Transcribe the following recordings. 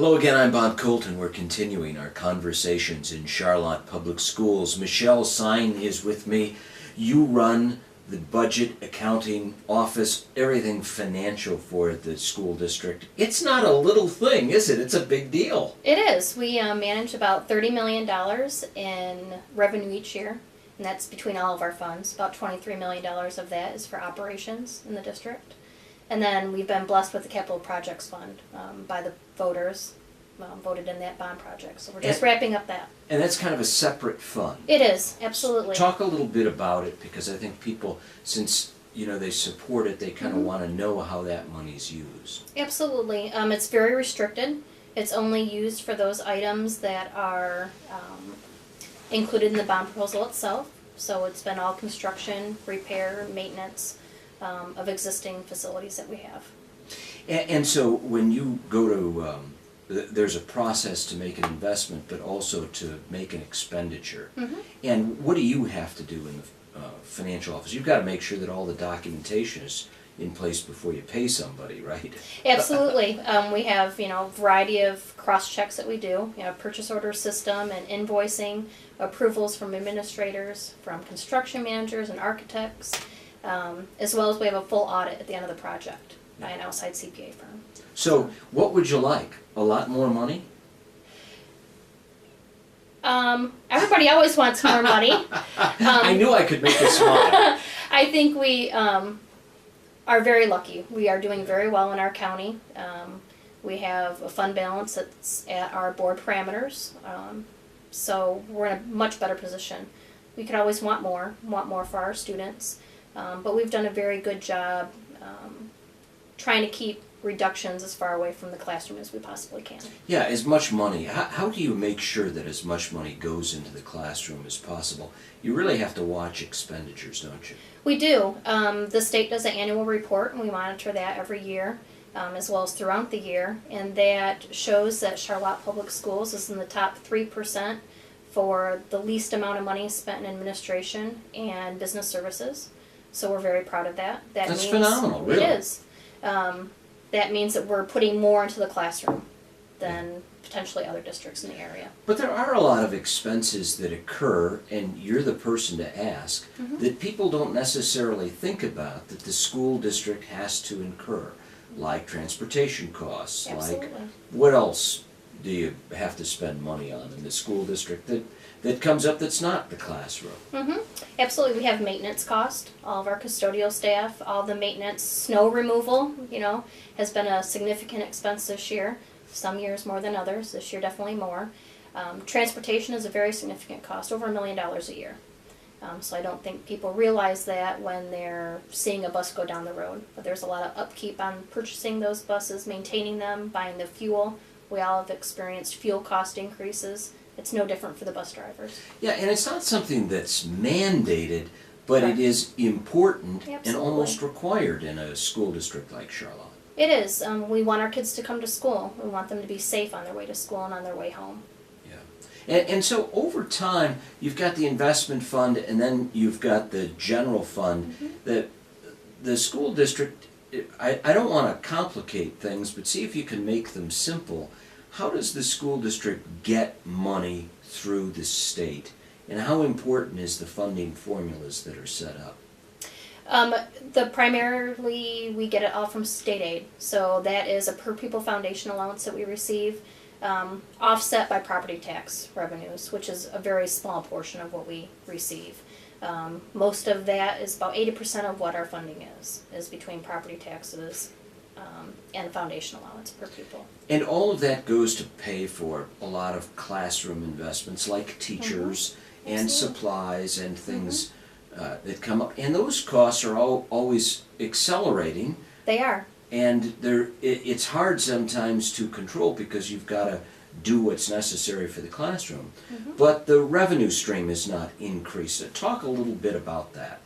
Hello again, I'm Bob Colton. We're continuing our conversations in Charlotte Public Schools. Michelle Sine is with me. You run the budget, accounting, office, everything financial for the school district. It's not a little thing, is it? It's a big deal. It is. We manage about $30 million in revenue each year, and that's between all of our funds. About $23 million of that is for operations in the district. And then we've been blessed with the Capital Projects Fund by the voters, voted in that bond project. So we're just wrapping up that. And that's kind of a separate fund. It is, absolutely. Talk a little bit about it, because I think people, since they support it, they kind of want to know how that money's used. Absolutely. It's very restricted. It's only used for those items that are included in the bond proposal itself. So it's been all construction, repair, maintenance of existing facilities that we have. And so when you go to, there's a process to make an investment, but also to make an expenditure. Mm-hmm. And what do you have to do in the financial office? You've got to make sure that all the documentation is in place before you pay somebody, right? Absolutely. We have, a variety of cross-checks that we do. Purchase order system and invoicing, approvals from administrators, from construction managers and architects, as well as we have a full audit at the end of the project by an outside CPA firm. So what would you like? A lot more money? Everybody always wants more money. I knew I could make you smile. I think we are very lucky. We are doing very well in our county. We have a fund balance that's at our board parameters. So we're in a much better position. We could always want more for our students. But we've done a very good job trying to keep reductions as far away from the classroom as we possibly can. Yeah, as much money. How do you make sure that as much money goes into the classroom as possible? You really have to watch expenditures, don't you? We do. The state does an annual report, and we monitor that every year, as well as throughout the year. And that shows that Charlotte Public Schools is in the top 3% for the least amount of money spent in administration and business services. So we're very proud of that. That's phenomenal, really. It is. That means that we're putting more into the classroom than potentially other districts in the area. But there are a lot of expenses that occur, and you're the person to ask, that people don't necessarily think about that the school district has to incur, like transportation costs, Absolutely. like what else do you have to spend money on in the school district that comes up that's not the classroom? Absolutely. We have maintenance cost. All of our custodial staff, all the maintenance, snow removal, has been a significant expense this year. Some years more than others. This year definitely more. Transportation is a very significant cost, over $1 million a year. So I don't think people realize that when they're seeing a bus go down the road. But there's a lot of upkeep on purchasing those buses, maintaining them, buying the fuel. We all have experienced fuel cost increases. It's no different for the bus drivers. Yeah, and it's not something that's mandated, but Correct. it is important Absolutely. and almost required in a school district like Charlotte. It is. We want our kids to come to school. We want them to be safe on their way to school and on their way home. Yeah. And so over time, you've got the investment fund, and then you've got the general fund. The school district, I don't want to complicate things, but see if you can make them simple. How does the school district get money through the state, and how important is the funding formulas that are set up? Primarily we get it all from state aid. So that is a per pupil foundation allowance that we receive, offset by property tax revenues, which is a very small portion of what we receive. Most of that is about 80% of what our funding is between property taxes and foundation allowance per pupil. And all of that goes to pay for a lot of classroom investments like teachers and Absolutely. supplies and things that come up. And those costs are always accelerating. They are. And it's hard sometimes to control because you've got to do what's necessary for the classroom. But the revenue stream is not increasing. Talk a little bit about that.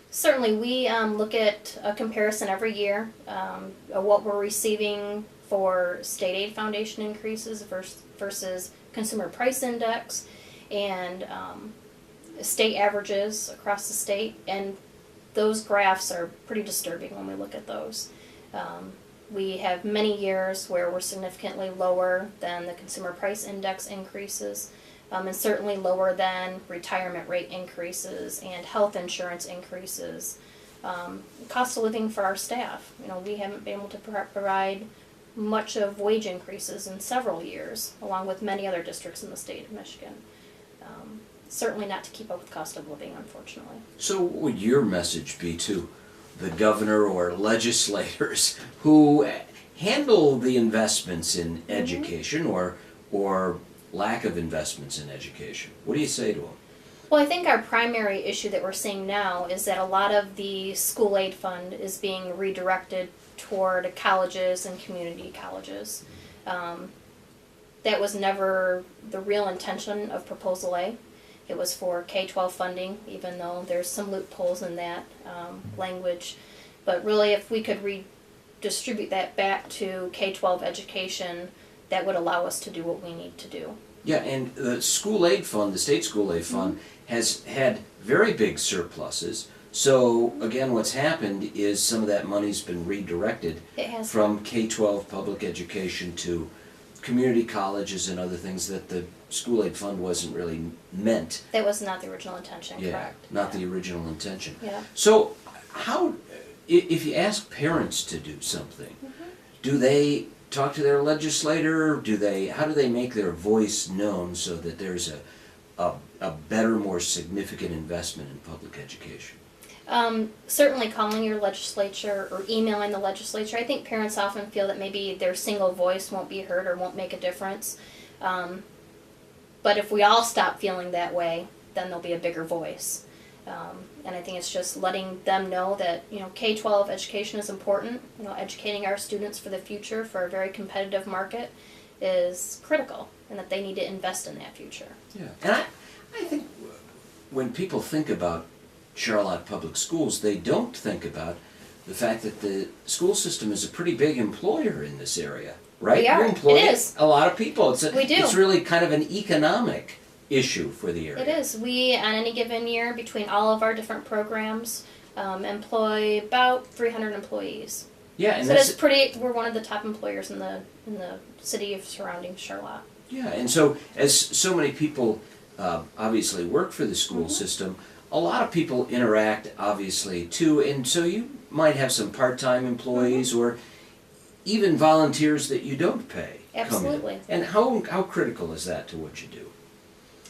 Certainly, we look at a comparison every year of what we're receiving for state aid foundation increases versus consumer price index and state averages across the state, and those graphs are pretty disturbing when we look at those. We have many years where we're significantly lower than the consumer price index increases, and certainly lower than retirement rate increases and health insurance increases. Cost of living for our staff. We haven't been able to provide much of wage increases in several years, along with many other districts in the state of Michigan. Certainly not to keep up with cost of living, unfortunately. So what would your message be to the governor or legislators who handle the investments in education or lack of investments in education? What do you say to them? Well, I think our primary issue that we're seeing now is that a lot of the school aid fund is being redirected toward colleges and community colleges. That was never the real intention of Proposal A. It was for K-12 funding, even though there's some loopholes in that language. But really, if we could redistribute that back to K-12 education, that would allow us to do what we need to do. Yeah, and the school aid fund, the state school aid fund, has had very big surpluses. So again, what's happened is some of that money's been redirected from K-12 public education to community colleges and other things that the school aid fund wasn't really meant. That was not the original intention, correct? Not the original intention. Yeah. So how, if you ask parents to do something, do they talk to their legislator? How do they make their voice known so that there's a better, more significant investment in public education? Certainly calling your legislature or emailing the legislature. I think parents often feel that maybe their single voice won't be heard or won't make a difference. But if we all stop feeling that way, then there'll be a bigger voice. And I think it's just letting them know that, K-12 education is important. Educating our students for the future for a very competitive market is critical, and that they need to invest in that future. Yeah, and I think when people think about Charlotte Public Schools, they don't think about the fact that the school system is a pretty big employer in this area, right? We are. You employ It is. a lot of people. We do. It's really kind of an economic issue for the area. It is. We, on any given year, between all of our different programs, employ about 300 employees. Yeah, and so that's pretty. We're one of the top employers in the city of surrounding Charlotte. Yeah, and so as so many people obviously work for the school system, a lot of people interact obviously too, and so you might have some part-time employees or even volunteers that you don't pay. Absolutely. And how critical is that to what you do?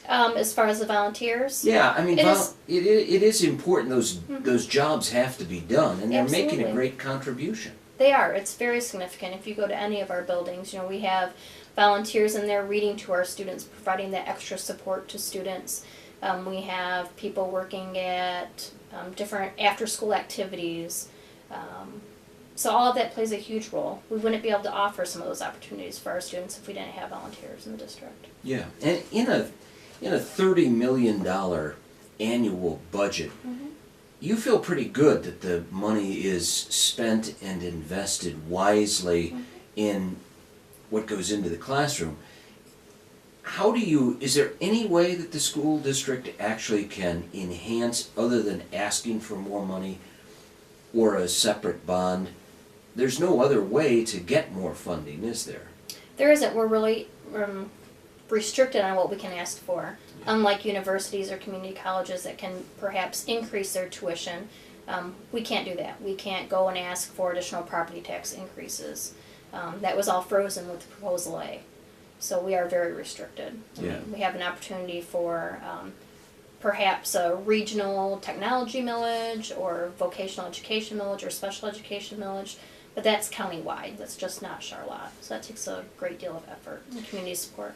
As far as the volunteers? Yeah, I mean, it is important. Those jobs have to be done, and they're making a Absolutely. great contribution. They are. It's very significant. If you go to any of our buildings, we have volunteers in there reading to our students, providing that extra support to students. We have people working at different after-school activities. So all of that plays a huge role. We wouldn't be able to offer some of those opportunities for our students if we didn't have volunteers in the district. Yeah, and in a $30 million annual budget, you feel pretty good that the money is spent and invested wisely in what goes into the classroom. Is there any way that the school district actually can enhance, other than asking for more money or a separate bond? There's no other way to get more funding, is there? There isn't. We're really restricted on what we can ask for. Unlike universities or community colleges that can perhaps increase their tuition, we can't do that. We can't go and ask for additional property tax increases. That was all frozen with Proposal A. So we are very restricted. Yeah. We have an opportunity for perhaps a regional technology millage or vocational education millage or special education millage, but that's countywide. That's just not Charlotte. So that takes a great deal of effort and community support.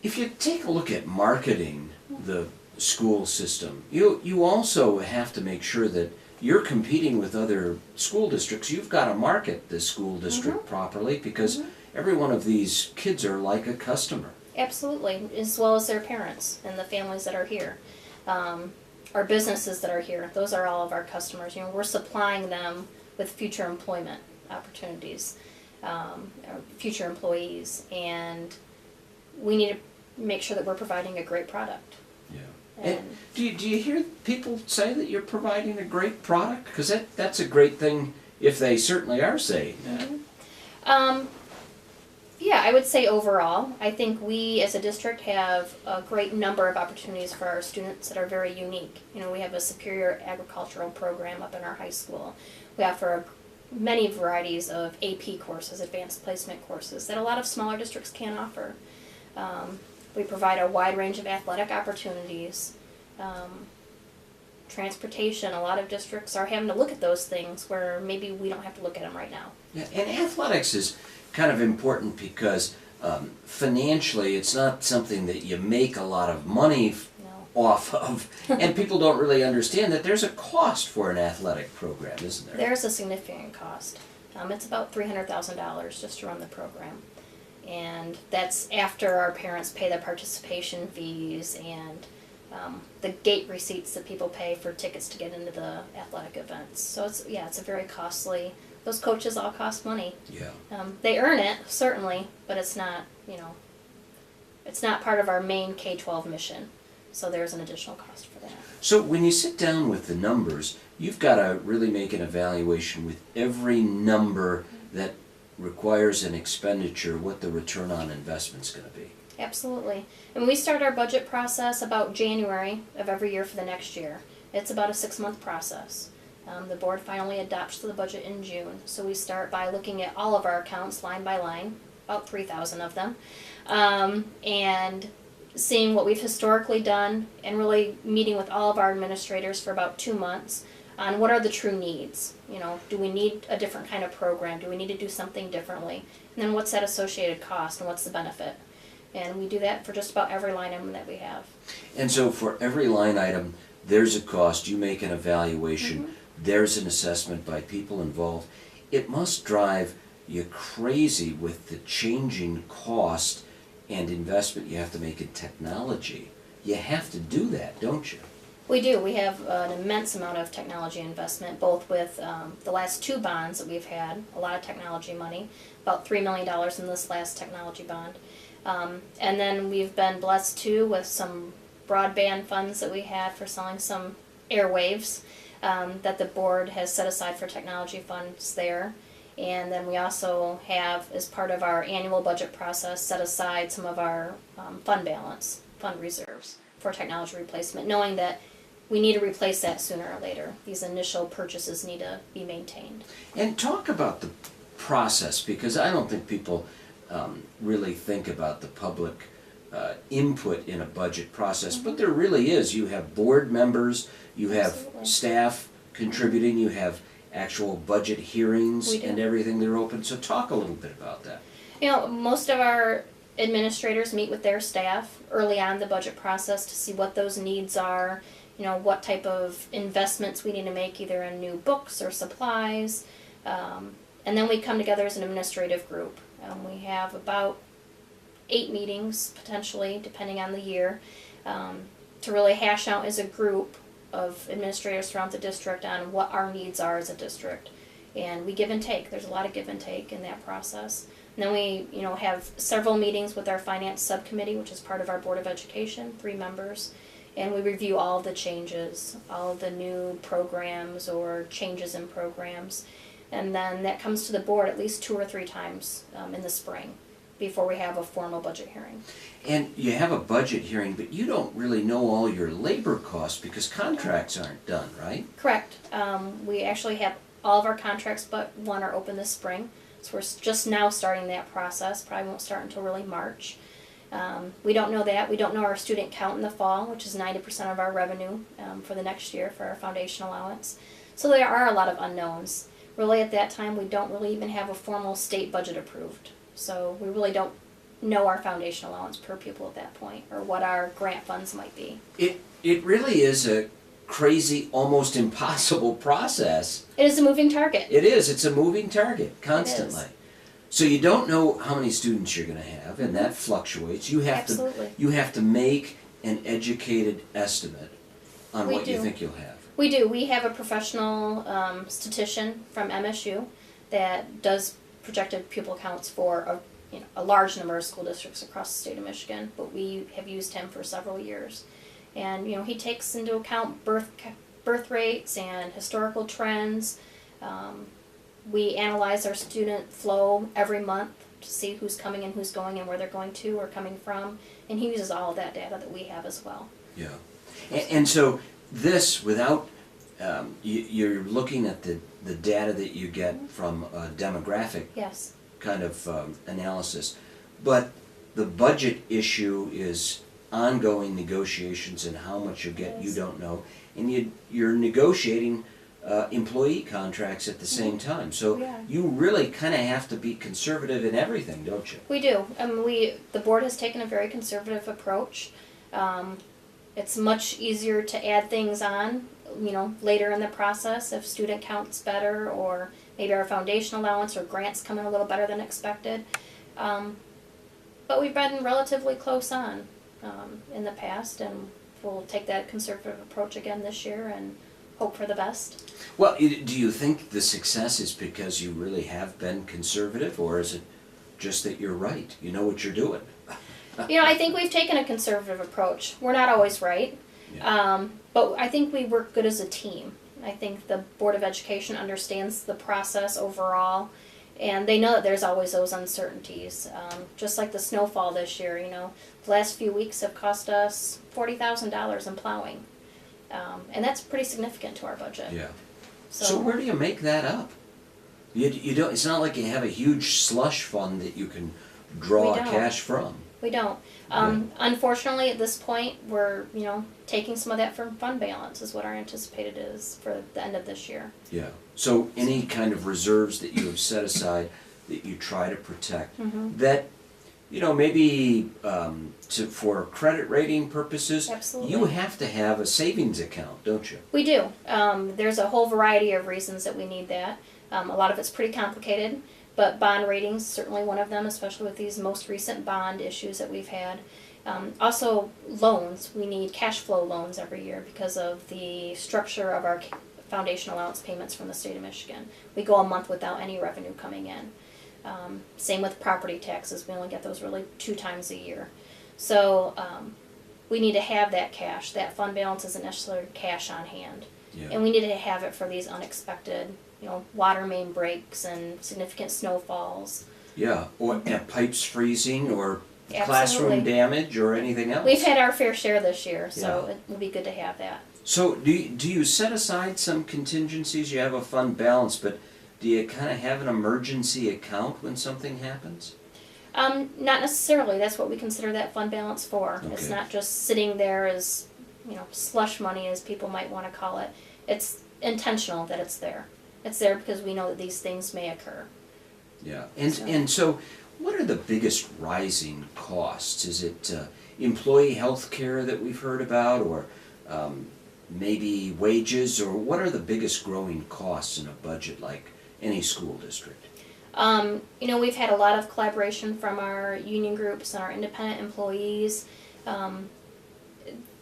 If you take a look at marketing the school system, you also have to make sure that you're competing with other school districts. You've got to market the school district properly, because every one of these kids are like a customer. Absolutely, as well as their parents and the families that are here. Our businesses that are here, those are all of our customers. We're supplying them with future employment opportunities, future employees, and we need to make sure that we're providing a great product. Yeah. And do you hear people say that you're providing a great product? Because that's a great thing if they certainly are saying that. Yeah, I would say overall, I think we as a district have a great number of opportunities for our students that are very unique. You know, we have a superior agricultural program up in our high school. We offer many varieties of AP courses, advanced placement courses, that a lot of smaller districts can't offer. We provide a wide range of athletic opportunities. Transportation, a lot of districts are having to look at those things where maybe we don't have to look at them right now. Yeah, and athletics is kind of important because financially it's not something that you make a lot of money off of, and people don't really understand that there's a cost for an athletic program, isn't there? There's a significant cost. It's about $300,000 just to run the program. And that's after our parents pay the participation fees and the gate receipts that people pay for tickets to get into the athletic events. So it's a very costly, those coaches all cost money. Yeah. They earn it, certainly, but it's not, it's not part of our main K-12 mission. So there's an additional cost for that. So when you sit down with the numbers, you've got to really make an evaluation with every number that requires an expenditure, what the return on investment's going to be. Absolutely. And we start our budget process about January of every year for the next year. It's about a 6-month process. The board finally adopts the budget in June. So we start by looking at all of our accounts line by line, about 3,000 of them, and seeing what we've historically done and really meeting with all of our administrators for about 2 months on what are the true needs. Do we need a different kind of program? Do we need to do something differently? And then what's that associated cost and what's the benefit? And we do that for just about every line item that we have. And so for every line item, there's a cost, you make an evaluation, there's an assessment by people involved. It must drive you crazy with the changing cost and investment you have to make in technology. You have to do that, don't you? We do. We have an immense amount of technology investment, both with the last 2 bonds that we've had, a lot of technology money, about $3 million in this last technology bond. And then we've been blessed too with some broadband funds that we had for selling some airwaves that the board has set aside for technology funds there. And then we also have, as part of our annual budget process, set aside some of our fund reserves for technology replacement, knowing that we need to replace that sooner or later. These initial purchases need to be maintained. And talk about the process, because I don't think people really think about the public input in a budget process, but there really is. You have board members, you have Absolutely. staff contributing, you have actual budget hearings We do. and everything that are open. So talk a little bit about that. Most of our administrators meet with their staff early on in the budget process to see what those needs are, what type of investments we need to make either in new books or supplies. And then we come together as an administrative group. We have about 8 meetings, potentially, depending on the year, to really hash out as a group of administrators throughout the district on what our needs are as a district. And we give and take. There's a lot of give and take in that process. And then we, have several meetings with our finance subcommittee, which is part of our Board of Education, 3 members. And we review all of the changes, all of the new programs or changes in programs. And then that comes to the board at least 2 or 3 times in the spring before we have a formal budget hearing. And you have a budget hearing, but you don't really know all your labor costs because contracts aren't done, right? Correct. We actually have all of our contracts but one are open this spring. So we're just now starting that process. Probably won't start until really March. We don't know that. We don't know our student count in the fall, which is 90% of our revenue for the next year for our foundation allowance. So there are a lot of unknowns. Really at that time we don't really even have a formal state budget approved. So we really don't know our foundation allowance per pupil at that point or what our grant funds might be. It really is a crazy, almost impossible process. It is a moving target. It is. It's a moving target constantly. So you don't know how many students you're going to have, and that fluctuates. You have Absolutely. to have to make an educated estimate on We what you do. think you'll have. We do. We have a professional statistician from MSU that does projected pupil counts for a large number of school districts across the state of Michigan, but we have used him for several years. And he takes into account birth rates and historical trends, We analyze our student flow every month to see who's coming and who's going and where they're going to or coming from, and he uses all of that data that we have as well. Yeah. And so this, without, you're looking at the data that you get from a demographic Yes. kind of analysis, but the budget issue is ongoing negotiations, and how much you get you Yes. don't know, and you're negotiating employee contracts at the same time. So We are. you really kind of have to be conservative in everything, don't you? We do. The board has taken a very conservative approach. It's much easier to add things on, later in the process if student count's better, or maybe our foundation allowance or grants come in a little better than expected. But we've been relatively close on in the past, and we'll take that conservative approach again this year and hope for the best. Well, do you think the success is because you really have been conservative, or is it just that you're right? You know what you're doing. I think we've taken a conservative approach. We're not always right, Yeah. but I think we work good as a team. I think the Board of Education understands the process overall, and they know that there's always those uncertainties. Just like the snowfall this year, the last few weeks have cost us $40,000 in plowing, and that's pretty significant to our budget. Yeah. So where do you make that up? You don't. It's not like you have a huge slush fund that you can draw We don't. cash from. We don't. Unfortunately, at this point, we're taking some of that from fund balance is what our anticipated is for the end of this year. Yeah. So any kind of reserves that you have set aside that you try to protect, that maybe for credit rating purposes, Absolutely. you have to have a savings account, don't you? We do. There's a whole variety of reasons that we need that. A lot of it's pretty complicated, but bond ratings certainly one of them, especially with these most recent bond issues that we've had. Also loans. We need cash flow loans every year because of the structure of our foundation allowance payments from the state of Michigan. We go a month without any revenue coming in. Same with property taxes. We only get those really 2 times a year. So we need to have that cash. That fund balance isn't necessarily cash on hand. Yeah. And we need to have it for these unexpected, water main breaks and significant snowfalls. Yeah. Or pipes freezing, or Absolutely. classroom damage, or anything else. We've had our fair share this year, so Yeah. it will be good to have that. So do you set aside some contingencies? You have a fund balance, but do you kind of have an emergency account when something happens? Not necessarily. That's what we consider that fund balance for. It's Okay. not just sitting there as, slush money, as people might want to call it. It's intentional that it's there. It's there because we know that these things may occur. Yeah. And so what are the biggest rising costs? Is it employee health care that we've heard about, or maybe wages, or what are the biggest growing costs in a budget like any school district? We've had a lot of collaboration from our union groups and our independent employees.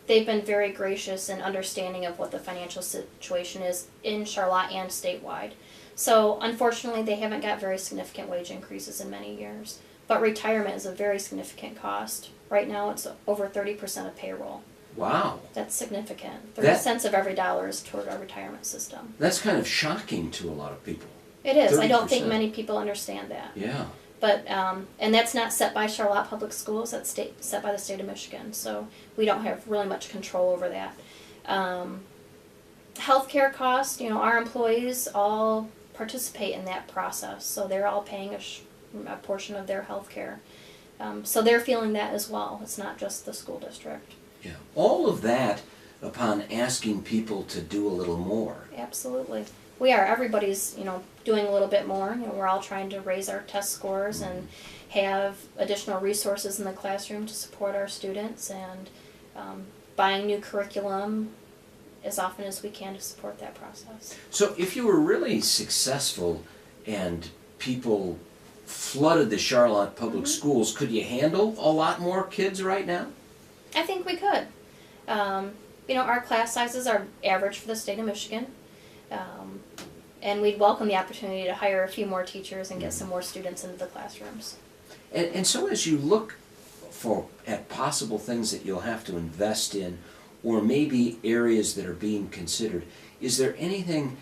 They've been very gracious and understanding of what the financial situation is in Charlotte and statewide. So unfortunately, they haven't got very significant wage increases in many years. But retirement is a very significant cost. Right now, it's over 30% of payroll. Wow. That's significant. 30 cents of every dollar is toward our retirement system. That's kind of shocking to a lot of people. It is. I don't think 30%. many people understand that. Yeah. But, and that's not set by Charlotte Public Schools, that's set by the state of Michigan, so we don't have really much control over that. Healthcare costs, our employees all participate in that process, so they're all paying a portion of their healthcare. So they're feeling that as well, it's not just the school district. Yeah. All of that upon asking people to do a little more. Absolutely. We are. Everybody's, doing a little bit more. We're all trying to raise our test scores and have additional resources in the classroom to support our students, and buying new curriculum as often as we can to support that process. So if you were really successful and people flooded the Charlotte Public Schools, could you handle a lot more kids right now? I think we could. Our class sizes are average for the state of Michigan. And we'd welcome the opportunity to hire a few more teachers and get some more students into the classrooms. And so as you look at possible things that you'll have to invest in, or maybe areas that are being considered, is there anything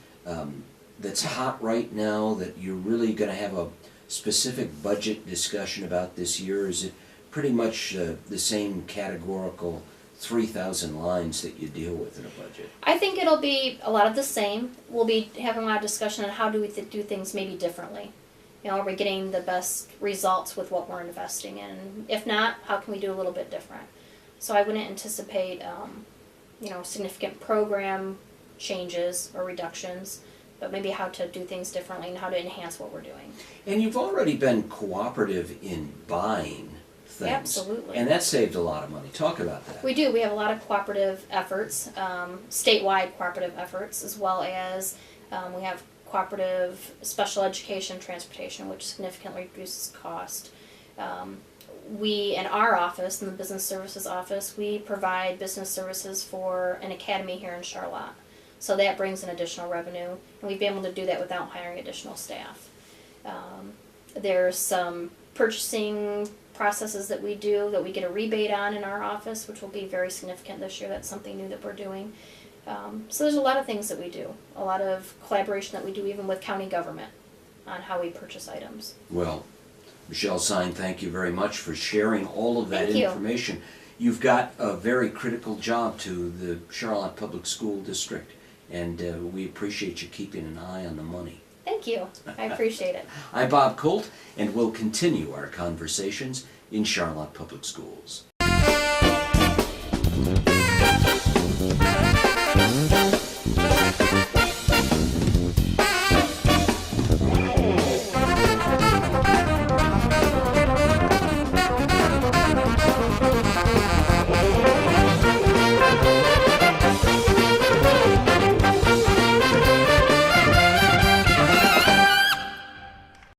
that's hot right now that you're really gonna have a specific budget discussion about this year? Is it pretty much the same categorical 3,000 lines that you deal with in a budget? I think it'll be a lot of the same. We'll be having a lot of discussion on how do we do things maybe differently. You know, are we getting the best results with what we're investing in? If not, how can we do a little bit different? So I wouldn't anticipate, significant program changes or reductions, but maybe how to do things differently and how to enhance what we're doing. And you've already been cooperative in buying things. Absolutely. And that saved a lot of money. Talk about that. We do. We have a lot of cooperative efforts, statewide cooperative efforts, as well as we have cooperative special education transportation, which significantly reduces cost. We, in our office, in the business services office, we provide business services for an academy here in Charlotte. So that brings in additional revenue, and we've been able to do that without hiring additional staff. There's some purchasing processes that we do that we get a rebate on in our office, which will be very significant this year. That's something new that we're doing. So there's a lot of things that we do, a lot of collaboration that we do even with county government on how we purchase items. Well, Michelle Sine, thank you very much for sharing all of that Thank you. information. You've got a very critical job to the Charlotte Public School District, and we appreciate you keeping an eye on the money. Thank you. I appreciate it. I'm Bob Colt, and we'll continue our conversations in Charlotte Public Schools.